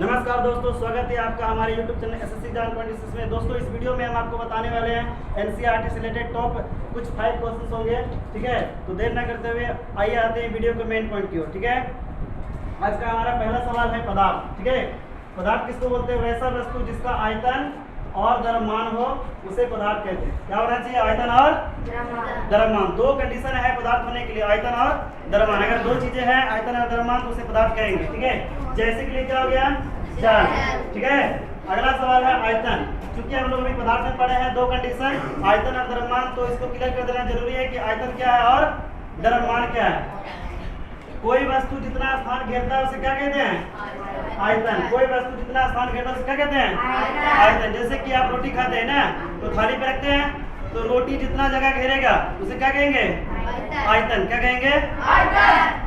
नमस्कार दोस्तों, स्वागत है आपका हमारे YouTube चैनल SSC जान 26 में। दोस्तों, इस वीडियो में हम आपको बताने वाले हैं NCERT से रिलेटेड टॉप कुछ 5 क्वेश्चंस होंगे। ठीक है, तो देर ना करते हुए आइए आते हैं वीडियो के मेन पॉइंट की ओर। ठीक है, आज का हमारा पहला सवाल है पदार्थ। ठीक है, पदार्थ किसको बोलते हैं? वैसा वस्तु जिसका आयतन और द्रव्यमान हो उसे पदार्थ कहते हैं। क्या होना चाहिए? आयतन और द्रव्यमान। दो कंडीशन है पदार्थ होने के लिए, आयतन और द्रव्यमान। अगर दो चीजें हैं, आयतन और द्रव्यमान, तो उसे पदार्थ कहेंगे। ठीक है, जैसे के लिए क्या हो गया? जल। ठीक है, अगला सवाल है आयतन। क्योंकि हम लोग अभी पदार्थ में पढ़े हैं दो कंडीशन, आयतन और द्रव्यमान, तो इसको क्लियर कर देना जरूरी है कि आयतन क्या है और द्रव्यमान क्या है। कोई वस्तु जितना स्थान घेरता है उसे क्या कहते हैं? आयतन। कोई वस्तु जितना स्थान घेरता है उसे क्या कहते हैं? आयतन। जैसे कि आप रोटी खाते हैं ना, तो थाली पे रखते हैं, तो रोटी जितना जगह घेरेगा उसे क्या कहेंगे? आयतन। क्या कहेंगे? आयतन।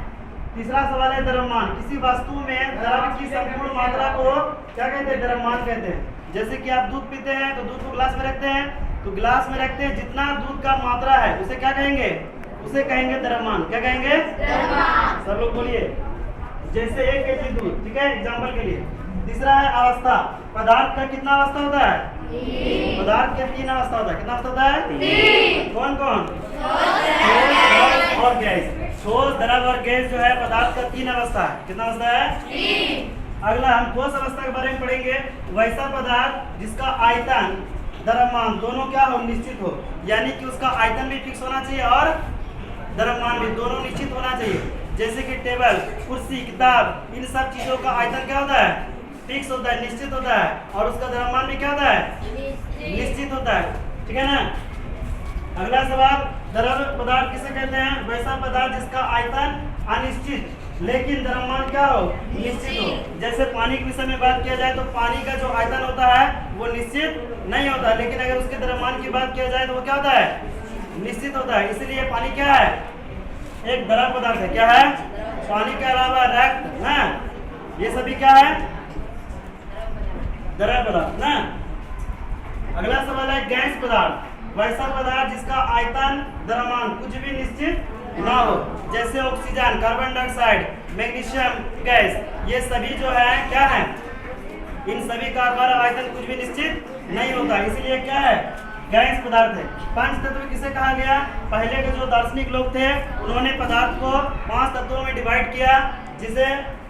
तीसरा सवाल है द्रव्यमान। किसी वस्तु में द्रव्य की संपूर्ण मात्रा को क्या कहते हैं? द्रव्यमान कहते हैं। जैसे कि आप दूध पीते हैं तो दूध को गिलास में रखते हैं, तो गिलास में रखते हैं जितना दूध का मात्रा है उसे क्या कहेंगे? उसे कहेंगे द्रव्यमान। क्या कहेंगे? द्रव्यमान। सब लोग बोलिए। जैसे 1 kg दूध। ठीक है, एग्जाम्पल के लिए। तीसरा है अवस्था। पदार्थ का कितना अवस्था होता है? 3। पदार्थ के 3 अवस्था होता है। कितना अवस्था होता है? 3। कौन कौन? ठोस और गैस। ठोस, द्रव और गैस जो है पदार्थ का 3 अवस्था है। कितना अवस्था है? 3। अगला हम ठोस अवस्था के बारे में पढ़ेंगे। वैसा पदार्थ जिसका आयतन द्रव्यमान दोनों क्या हो? निश्चित हो। यानी कि उसका आयतन भी फिक्स होना चाहिए और द्रव्यमान भी, दोनों निश्चित होना चाहिए। जैसे कि टेबल, कुर्सी, किताब, इन सब चीजों का आयतन क्या होता है? फिक्स होता है, निश्चित होता है, और उसका द्रव्यमान भी क्या होता है? निश्चित होता है। ठीक है ना। अगला सवाल, द्रव पदार्थ किसे कहते हैं? वैसा पदार्थ जिसका आयतन अनिश्चित लेकिन द्रव्यमान क्या हो? निश्चित हो। जैसे पानी के विषय में बात किया जाए तो पानी का जो आयतन होता है वो निश्चित नहीं होता, लेकिन अगर उसके द्रव्यमान की बात किया जाए तो वो क्या होता है? निश्चित होता है। इसलिए पानी क्या है? एक द्रव पदार्थ है। क्या है? पानी के अलावा रक्त ना, ये सभी क्या है? द्रव पदार्थ ना। अगला सवाल है गैस पदार्थ। वैसा पदार्थ जिसका आयतन द्रव्यमान कुछ भी निश्चित ना हो। जैसे oxygen, carbon dioxide, magnesium gas, ये सभी जो है क्या है? इन सभी का आयतन कुछ भी निश्चित नहीं होता, इसलिए क्या है? गैस पदार्थ है। 5 तत्व किसे कहा गया? पहले के जो दार्शनिक लोग थे उन्होंने पदार्थ को 5 तत्वों में डिवाइड किया, जिसे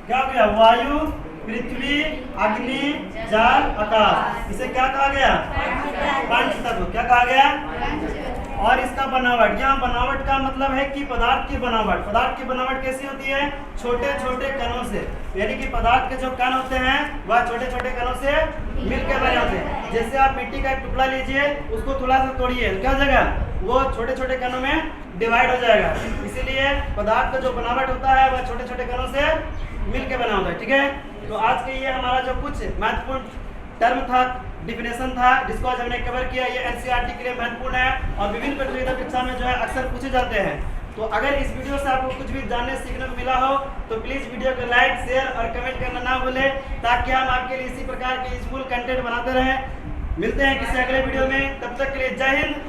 क्या हो गया? वायु, पृथ्वी, अग्नि, जल, आकाश। इसे क्या कहा गया? पंच तत्व। क्या कहा गया? और इसका बनावट, यहाँ बनावट का मतलब है कि पदार्थ की बनावट। पदार्थ की बनावट कैसी होती है? छोटे छोटे कणों से, यानी कि पदार्थ के जो कण होते हैं वह छोटे छोटे कणों से मिलकर बने होते हैं। जैसे आप मिट्टी का एक टुकड़ा लीजिए, उसको थोड़ा सा तोड़िए, क्या हो जाएगा? वो छोटे छोटे कणों में डिवाइड हो जाएगा। इसीलिए पदार्थ का जो बनावट होता है वह छोटे छोटे कणों से मिलकर बना होता है। ठीक है, तो आज के ये हमारा जो कुछ महत्वपूर्ण टर्म था, डिफिनेशन था, जिसको आज हमने कवर किया, ये NCERT के लिए महत्वपूर्ण है और विभिन्न प्रतियोगिता परीक्षा में जो है अक्सर पूछे जाते हैं। तो अगर इस वीडियो से आपको कुछ भी जानने सीखने को मिला हो तो प्लीज़ वीडियो को लाइक, शेयर और कमेंट करना ना भूलें, ताकि हम आपके लिए इसी प्रकार के यूजफुल कंटेंट बनाते रहें। मिलते हैं किसी अगले वीडियो में, तब तक के लिए जय हिंद।